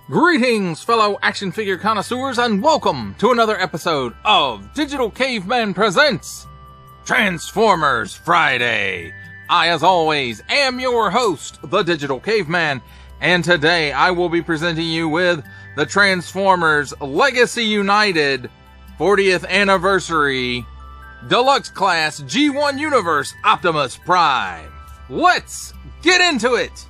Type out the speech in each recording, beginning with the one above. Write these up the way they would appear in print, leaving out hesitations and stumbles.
Greetings, fellow action figure connoisseurs, and welcome to another episode of Digital Caveman Presents Transformers Friday. I, as always, am your host, the Digital Caveman, and today I will be presenting you with the Transformers Legacy United 40th Anniversary Deluxe Class G1 Universe Optimus Prime. Let's get into it!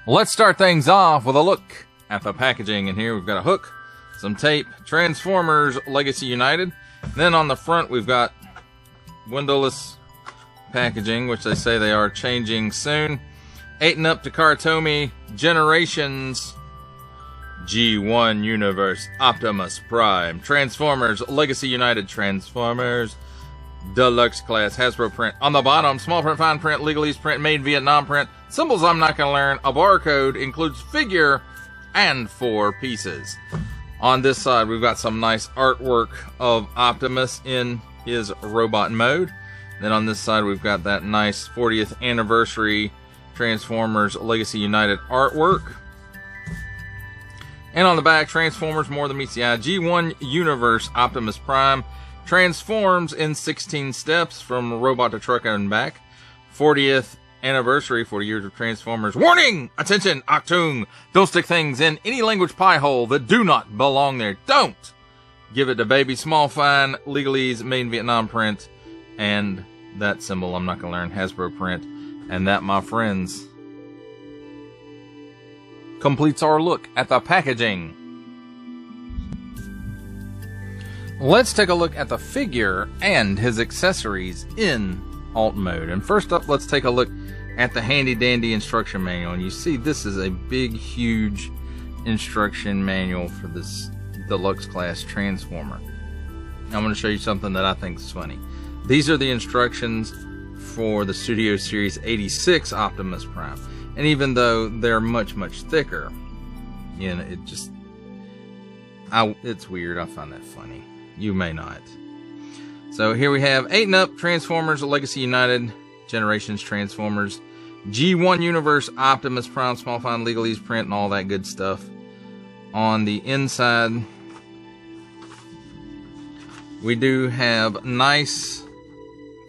Let's start things off with a look at the packaging. And here we've got a hook, some tape, Transformers Legacy United. Then on the front we've got windowless packaging, which they say they are changing soon. 8-and-up to Karatomi Generations G1 Universe Optimus Prime. Transformers Legacy United Transformers Deluxe Class Hasbro print. On the bottom, small print, fine print, legalese print, made Vietnam print. Symbols I'm not going to learn. A barcode, includes figure and 4 pieces. On this side, we've got some nice artwork of Optimus in his robot mode. Then on this side, we've got that nice 40th Anniversary Transformers Legacy United artwork. And on the back, Transformers More Than Meets the Eye. G1 Universe Optimus Prime transforms in 16 steps from robot to truck and back. 40th Anniversary, 40 years of Transformers. Warning! Attention, Octung! Don't stick things in any language pie hole that do not belong there. Don't! Give it to baby, small, fine, legalese, made in Vietnam print, and that symbol I'm not going to learn, Hasbro print. And that, my friends, completes our look at the packaging. Let's take a look at the figure and his accessories in alt mode. And first up, let's take a look at the handy dandy instruction manual. And you see this is a big, huge instruction manual for this Deluxe Class Transformer. Now, I'm going to show you something that I think is funny. These are the instructions for the Studio Series 86 Optimus Prime. And even though they're much, much thicker, you know, it's weird. I find that funny. You may not. So here we have 8-and-up Transformers Legacy United Generations Transformers G1 Universe Optimus Prime small fine legalese print and all that good stuff. On the inside, we do have nice,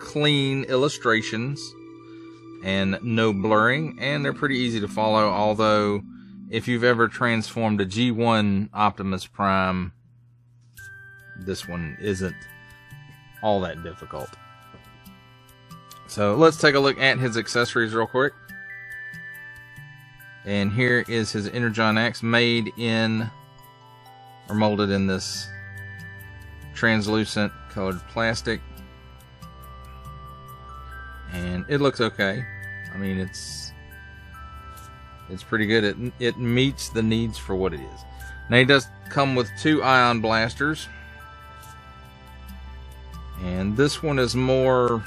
clean illustrations and no blurring, and they're pretty easy to follow. Although, if you've ever transformed a G1 Optimus Prime, this one isn't all that difficult. So let's take a look at his accessories real quick. And here is his Energon Axe, made in or molded in this translucent colored plastic. And it looks okay. I mean, it's pretty good. It meets the needs for what it is. Now, he does come with 2 ion blasters. And this one is more,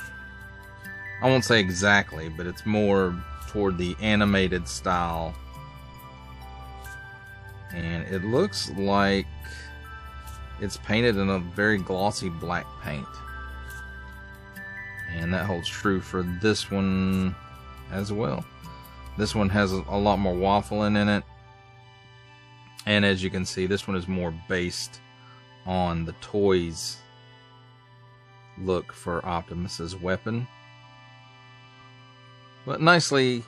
I won't say exactly, but it's more toward the animated style. And it looks like it's painted in a very glossy black paint. And that holds true for this one as well. This one has a lot more waffling in it. And as you can see, this one is more based on the toys look for Optimus's weapon, but nicely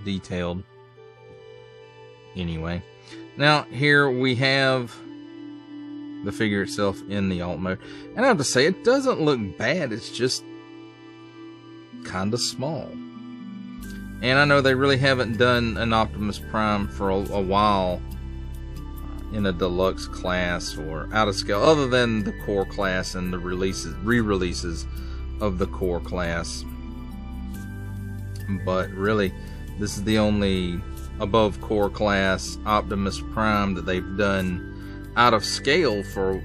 detailed anyway. Now here we have the figure itself in the alt mode, and I have to say, it doesn't look bad. It's just kind of small. And I know they really haven't done an Optimus Prime for a while in a deluxe class or out of scale, other than the core class and the re-releases of the core class. But really, this is the only above core class Optimus Prime that they've done out of scale for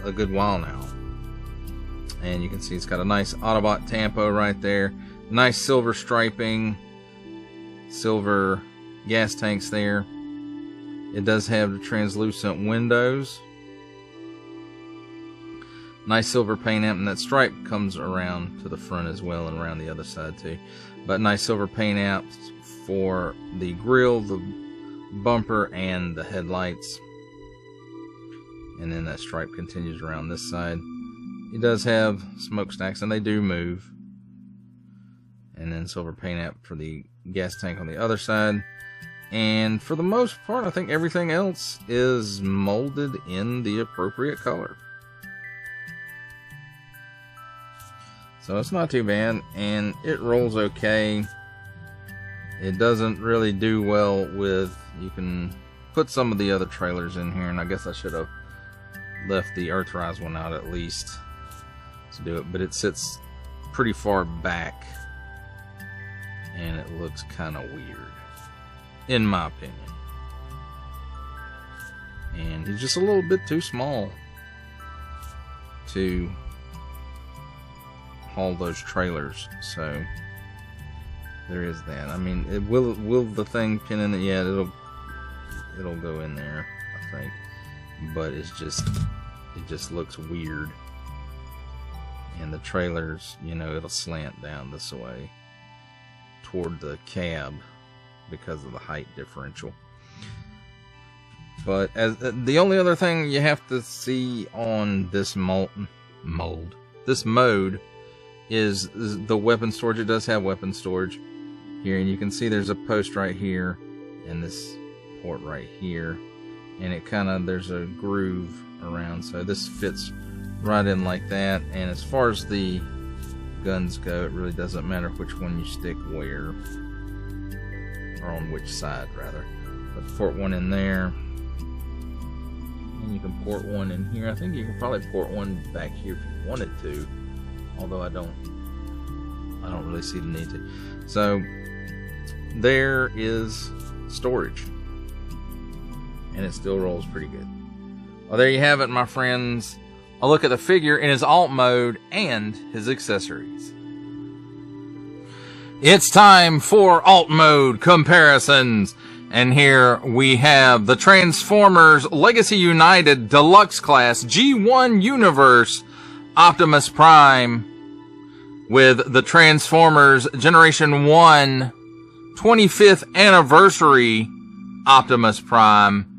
a good while now. And you can see it's got a nice Autobot tampo right there. Nice silver striping. Silver gas tanks there. It does have the translucent windows. Nice silver paint amp, and that stripe comes around to the front as well and around the other side too. But nice silver paint amps for the grille, the bumper, and the headlights. And then that stripe continues around this side. It does have smokestacks, and they do move. And then silver paint amp for the gas tank on the other side. And for the most part, I think everything else is molded in the appropriate color. So it's not too bad, and it rolls okay. It doesn't really do well with, you can put some of the other trailers in here, and I guess I should have left the Earthrise one out at least to do it, but it sits pretty far back, and it looks kind of weird, in my opinion. And he's just a little bit too small to haul those trailers, so there is that. I mean, it will the thing pin in it? Yeah, it'll go in there, I think. But it just looks weird. And the trailers, you know, it'll slant down this way toward the cab because of the height differential. But as the only other thing you have to see on this this mode is the weapon storage. It does have weapon storage here, and you can see there's a post right here and this port right here, and it kind of, there's a groove around, so this fits right in like that. And as far as the guns go, it really doesn't matter which one you stick where, or on which side rather. But port one in there, and you can port one in here. I think you can probably port one back here if you wanted to, although I don't really see the need to. So there is storage, and it still rolls pretty good. Well, there you have it, my friends. A look at the figure in his alt mode and his accessories. It's time for alt mode comparisons. And here we have the Transformers Legacy United Deluxe Class G1 Universe Optimus Prime with the Transformers Generation 1 25th Anniversary Optimus Prime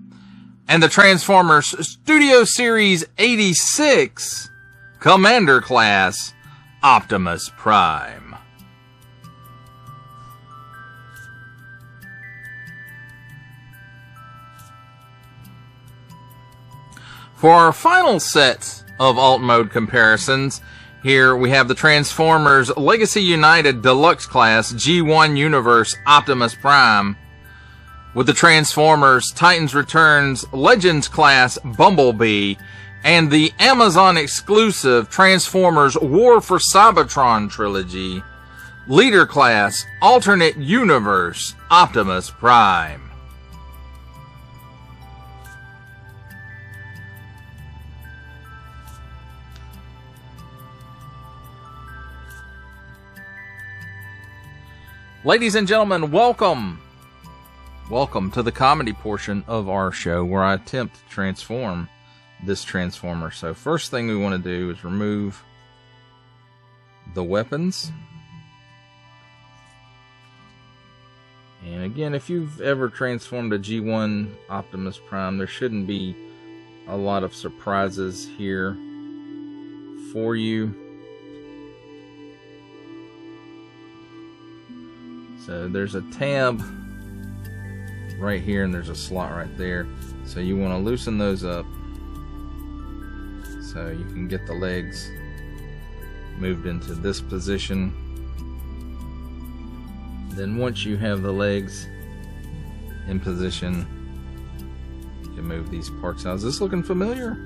and the Transformers Studio Series 86 Commander Class Optimus Prime. For our final set of alt mode comparisons, here we have the Transformers Legacy United Deluxe Class G1 Universe Optimus Prime with the Transformers Titans Returns Legends Class Bumblebee and the Amazon exclusive Transformers War for Cybertron Trilogy Leader Class Alternate Universe Optimus Prime. Ladies and gentlemen, welcome to the comedy portion of our show where I attempt to transform this Transformer. So first thing we want to do is remove the weapons. And again, if you've ever transformed a G1 Optimus Prime, there shouldn't be a lot of surprises here for you. So there's a tab right here, and there's a slot right there. So you want to loosen those up so you can get the legs moved into this position. Then once you have the legs in position, you can move these parts out. Is this looking familiar?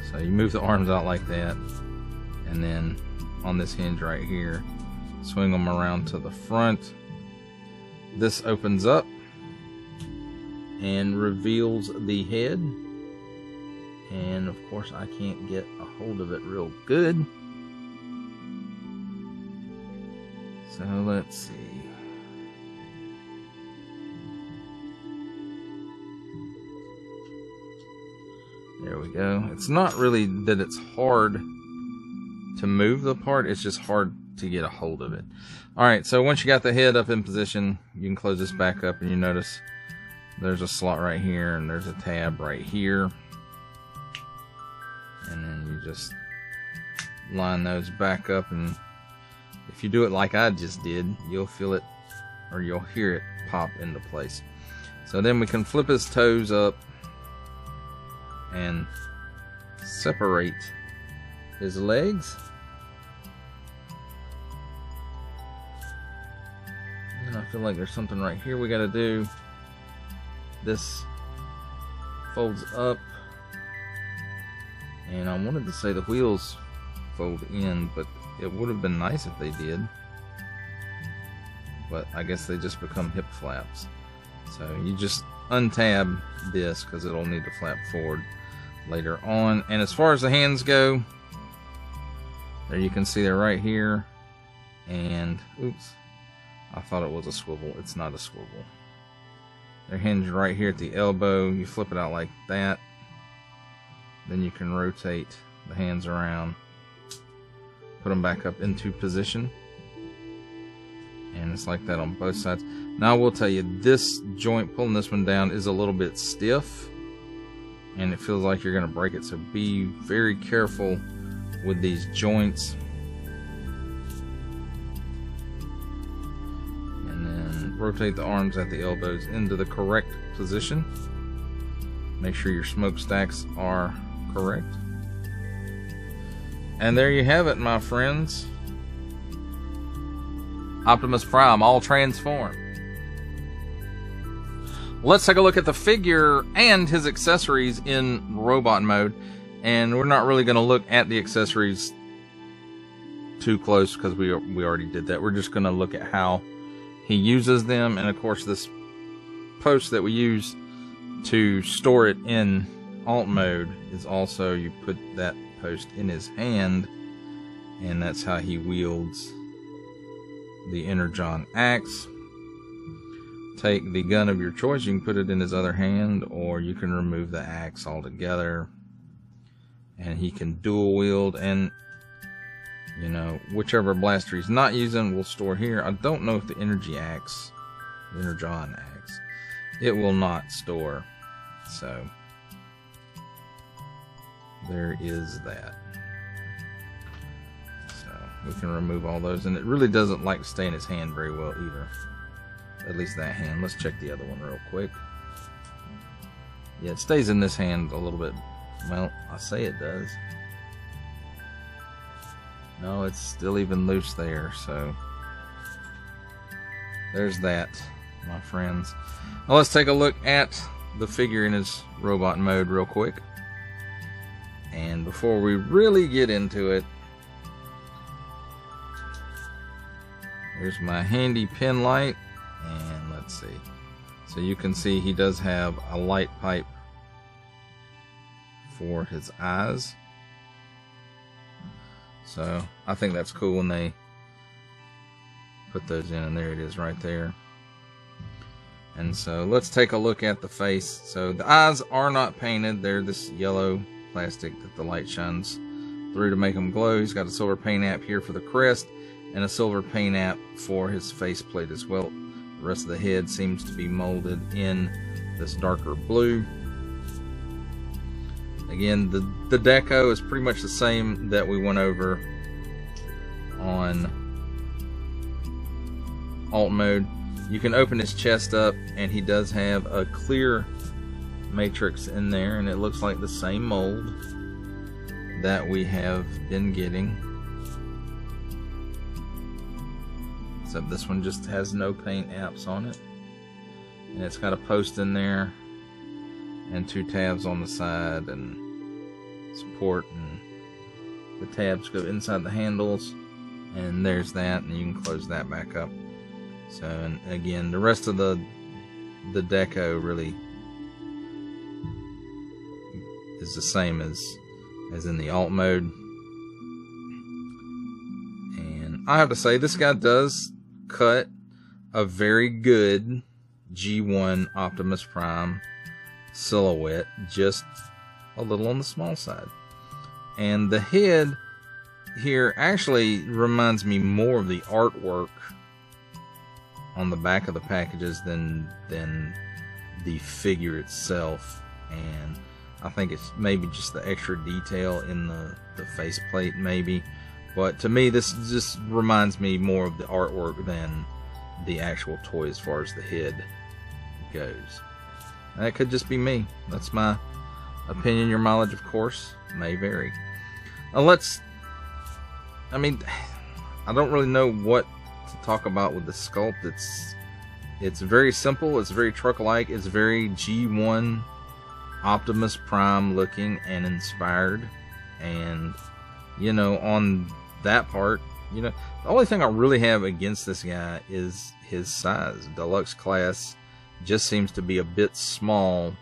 So you move the arms out like that, and then on this hinge right here. Swing them around to the front. This opens up and reveals the head. And of course I can't get a hold of it real good. So let's see. There we go. It's not really that it's hard to move the part, it's just hard to get a hold of it. Alright, so once you got the head up in position, you can close this back up and you notice there's a slot right here and there's a tab right here. And then you just line those back up, and if you do it like I just did, you'll feel it, or you'll hear it pop into place. So then we can flip his toes up and separate his legs. And I feel like there's something right here we gotta do. This folds up, and I wanted to say the wheels fold in, but it would have been nice if they did. But I guess they just become hip flaps. So you just untab this because it'll need to flap forward later on. And as far as the hands go, there you can see they're right here. And oops, I thought it was a swivel. It's not a swivel. They're hinged right here at the elbow. You flip it out like that. Then you can rotate the hands around, put them back up into position, and it's like that on both sides. Now I will tell you, this joint, pulling this one down, is a little bit stiff and it feels like you're going to break it, so be very careful with these joints. And then rotate the arms at the elbows into the correct position. Make sure your smokestacks are correct. And there you have it, my friends. Optimus Prime, all transformed. Let's take a look at the figure and his accessories in robot mode. And we're not really going to look at the accessories too close because we already did that. We're just going to look at how he uses them. And of course, this post that we use to store it in alt mode is also, you put that post in his hand, and that's how he wields the Energon axe. Take the gun of your choice, you can put it in his other hand, or you can remove the axe altogether, and he can dual wield. And you know, whichever blaster he's not using will store here. I don't know if the Energon axe, it will not store, so there is that. So we can remove all those, and it really doesn't like to stay in his hand very well either. At least that hand. Let's check the other one real quick. Yeah, it stays in this hand a little bit. Well, I say it does. No, it's still even loose there, so there's that, my friends. Now let's take a look at the figure in his robot mode real quick. And before we really get into it, here's my handy pin light, and let's see. So you can see he does have a light pipe for his eyes. So I think that's cool when they put those in, and there it is right there. And so let's take a look at the face. So the eyes are not painted. They're this yellow plastic that the light shines through to make them glow. He's got a silver paint app here for the crest and a silver paint app for his faceplate as well. The rest of the head seems to be molded in this darker blue. Again, the deco is pretty much the same that we went over on alt mode. You can open his chest up, and he does have a clear matrix in there, and it looks like the same mold that we have been getting, except this one just has no paint apps on it, and it's got a post in there and two tabs on the side and support, and the tabs go inside the handles. And there's that, and you can close that back up. So, and again, the rest of the deco really is the same as in the alt mode. And I have to say, this guy does cut a very good G1 Optimus Prime silhouette, just a little on the small side. And the head here actually reminds me more of the artwork on the back of the packages than the figure itself. And I think it's maybe just the extra detail in the faceplate, maybe. But to me, this just reminds me more of the artwork than the actual toy as far as the head goes. And that could just be me. That's my opinion. Your mileage, of course, may vary. Now I don't really know what to talk about with the sculpt. It's very simple. It's very truck-like. It's very G1 Optimus Prime looking and inspired. And, on that part, the only thing I really have against this guy is his size. Deluxe class just seems to be a bit small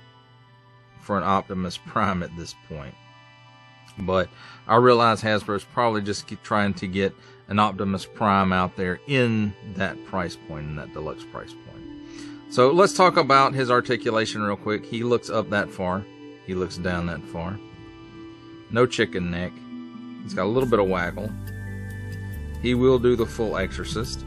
for an Optimus Prime at this point. But I realize Hasbro's probably just trying to get an Optimus Prime out there in that price point, in that deluxe price point. So let's talk about his articulation real quick. He looks up that far. He looks down that far. No chicken neck. He's got a little bit of waggle. He will do the full Exorcist.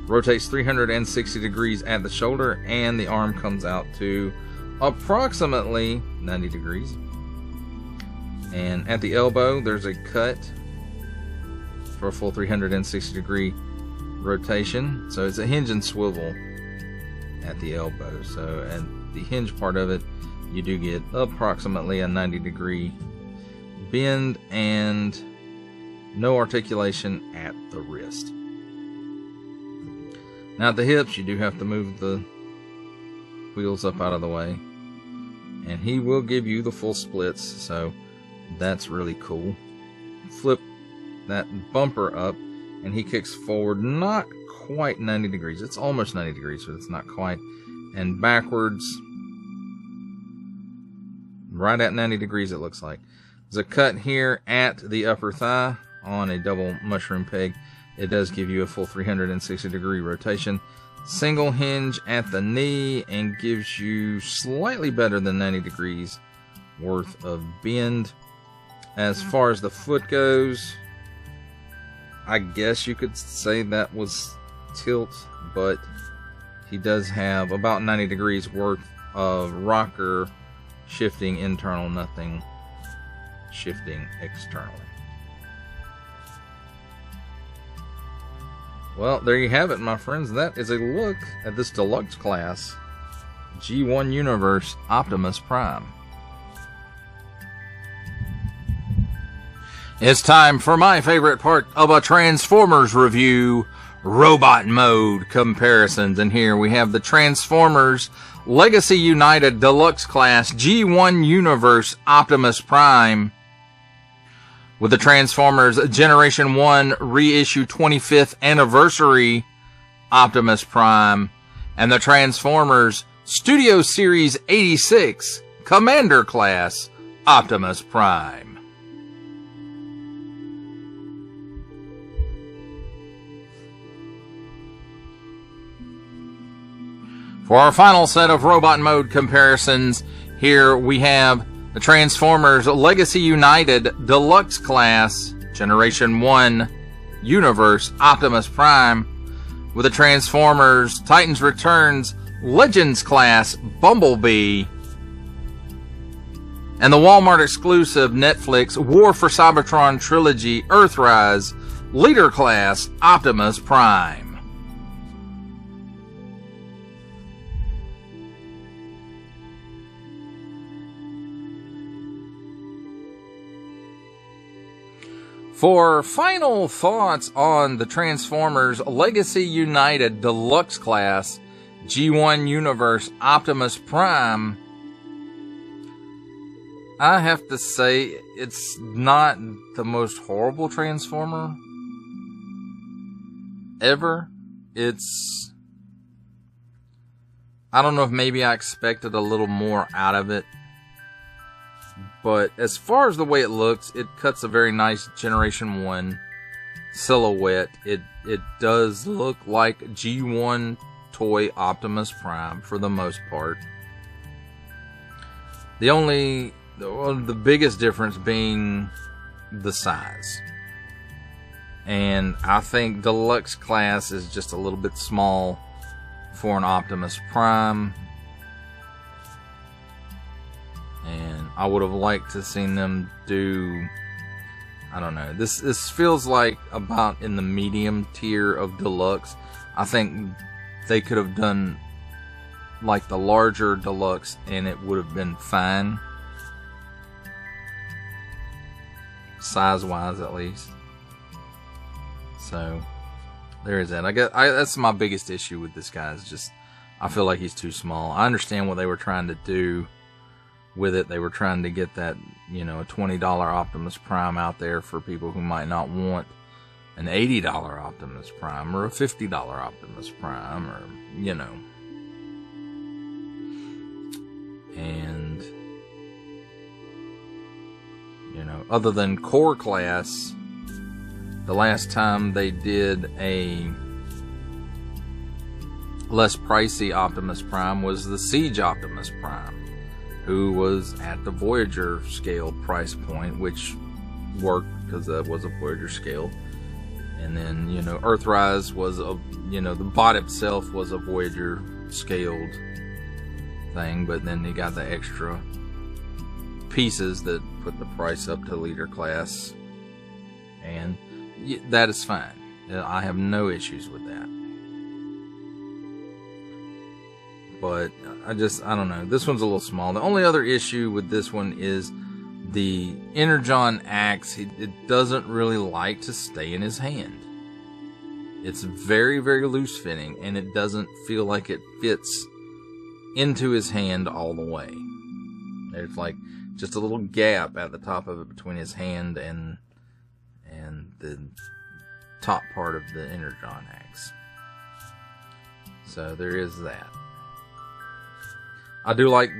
Rotates 360 degrees at the shoulder, and the arm comes out to approximately 90 degrees. And at the elbow, there's a cut for a full 360 degree rotation. So it's a hinge and swivel at the elbow. So at the hinge part of it, you do get approximately a 90 degree bend and no articulation at the wrist. Now at the hips, you do have to move the wheels up out of the way. And he will give you the full splits, so that's really cool. Flip that bumper up, and he kicks forward not quite 90 degrees. It's almost 90 degrees, but it's not quite. And backwards, right at 90 degrees it looks like. There's a cut here at the upper thigh on a double mushroom peg. It does give you a full 360 degree rotation. Single hinge at the knee and gives you slightly better than 90 degrees worth of bend. As far as the foot goes, I guess you could say that was tilt, but he does have about 90 degrees worth of rocker shifting internal, nothing shifting externally. Well, there you have it, my friends. That is a look at this deluxe class G1 Universe Optimus Prime. It's time for my favorite part of a Transformers review, robot mode comparisons. And here we have the Transformers Legacy United Deluxe Class G1 Universe Optimus Prime with the Transformers Generation 1 Reissue 25th Anniversary Optimus Prime and the Transformers Studio Series 86 Commander Class Optimus Prime. For our final set of robot mode comparisons, here we have the Transformers Legacy United Deluxe Class Generation 1 Universe Optimus Prime with the Transformers Titans Returns Legends Class Bumblebee and the Walmart exclusive Netflix War for Cybertron Trilogy Earthrise Leader Class Optimus Prime. For final thoughts on the Transformers Legacy United Deluxe Class G1 Universe Optimus Prime, I have to say it's not the most horrible Transformer ever. I don't know if maybe I expected a little more out of it. But as far as the way it looks, it cuts a very nice Generation 1 silhouette. It does look like G1 toy Optimus Prime for the most part. The biggest difference being the size. And I think Deluxe class is just a little bit small for an Optimus Prime. And I would have liked to seen them do, I don't know, this feels like about in the medium tier of Deluxe. I think they could have done like the larger Deluxe and it would have been fine. Size wise at least. So there is that. That's my biggest issue with this guy, is just I feel like he's too small. I understand what they were trying to do with it. They were trying to get that, a $20 Optimus Prime out there for people who might not want an $80 Optimus Prime or a $50 Optimus Prime, or and other than core class, the last time they did a less pricey Optimus Prime was the Siege Optimus Prime, who was at the Voyager scale price point, which worked because that was a Voyager scale. And then, Earthrise was the bot itself was a Voyager scaled thing, but then they got the extra pieces that put the price up to leader class. And that is fine. I have no issues with that. But I don't know. This one's a little small. The only other issue with this one is the Energon axe. It doesn't really like to stay in his hand. It's very, very loose fitting, and it doesn't feel like it fits into his hand all the way. There's like just a little gap at the top of it between his hand and the top part of the Energon axe. So there is that. I do like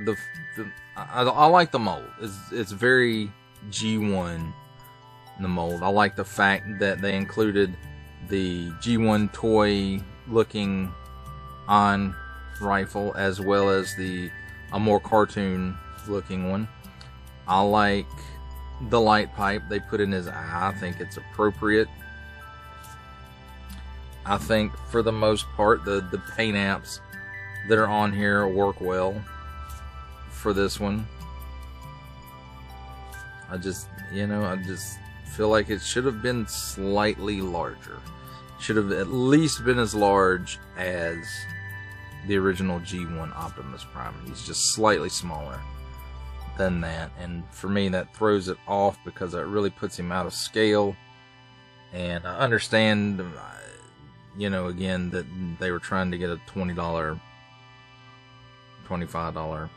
I like the mold. It's very G1 in the mold. I like the fact that they included the G1 toy looking on rifle as well as a more cartoon looking one. I like the light pipe they put in his eye. I think it's appropriate. I think for the most part the paint apps that are on here work well for this one. I just feel like it should have been slightly larger. Should have at least been as large as the original G1 Optimus Prime. He's just slightly smaller than that, and for me that throws it off because it really puts him out of scale. And I understand, again, that they were trying to get a $20, $25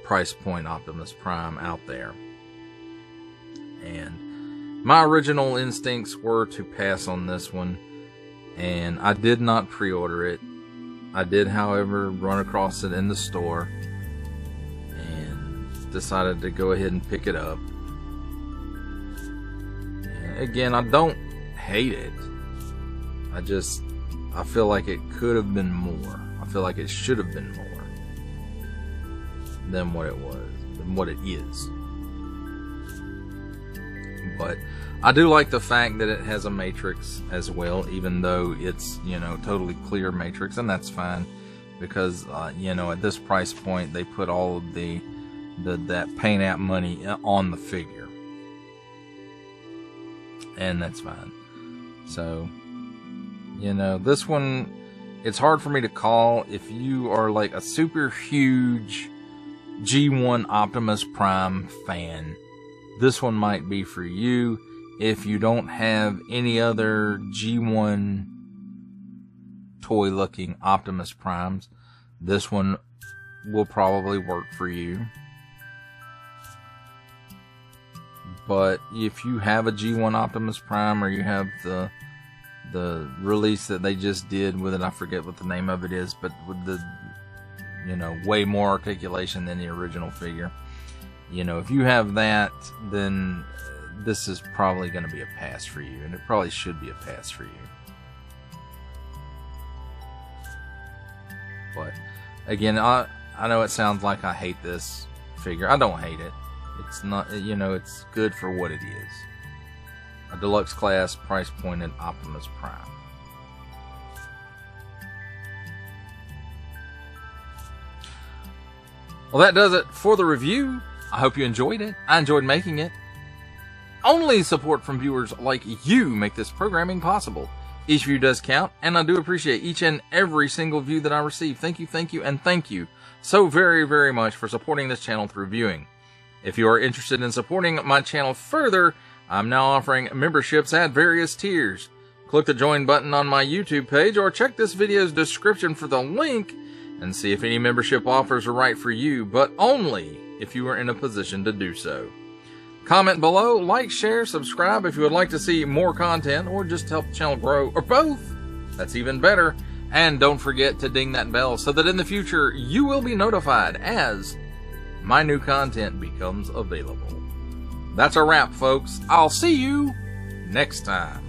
price point Optimus Prime out there. And my original instincts were to pass on this one, and I did not pre-order it. I did, however, run across it in the store and decided to go ahead and pick it up. And again, I don't hate it. I feel like it could have been more. I feel like it should have been more than what it was, than what it is. But I do like the fact that it has a matrix as well, even though it's, totally clear matrix, and that's fine because, at this price point, they put all of that paint app money on the figure, and that's fine. So, this one, it's hard for me to call. If you are like a super huge G1 Optimus Prime fan, this one might be for you. If you don't have any other G1 toy looking Optimus Primes, this one will probably work for you. But if you have a G1 Optimus Prime, or you have the the release that they just did with it. I forget what the name of it is, but with the, you know, way more articulation than the original figure. You know, if you have that, then this is probably going to be a pass for you, and it probably should be a pass for you. But again, I know it sounds like I hate this figure. I don't hate it. It's not, you know, it's good for what it is. A deluxe class, price pointed Optimus Prime. Well, that does it for the review. I hope you enjoyed it. I enjoyed making it. Only support from viewers like you make this programming possible. Each view does count, and I do appreciate each and every single view that I receive. Thank you, and thank you so very, very much for supporting this channel through viewing. If you are interested in supporting my channel further, I'm now offering memberships at various tiers. Click the join button on my YouTube page, or check this video's description for the link and see if any membership offers are right for you, but only if you are in a position to do so. Comment below, like, share, subscribe if you would like to see more content, or just help the channel grow, or both. That's even better. And don't forget to ding that bell so that in the future you will be notified as my new content becomes available. That's a wrap, folks. I'll see you next time.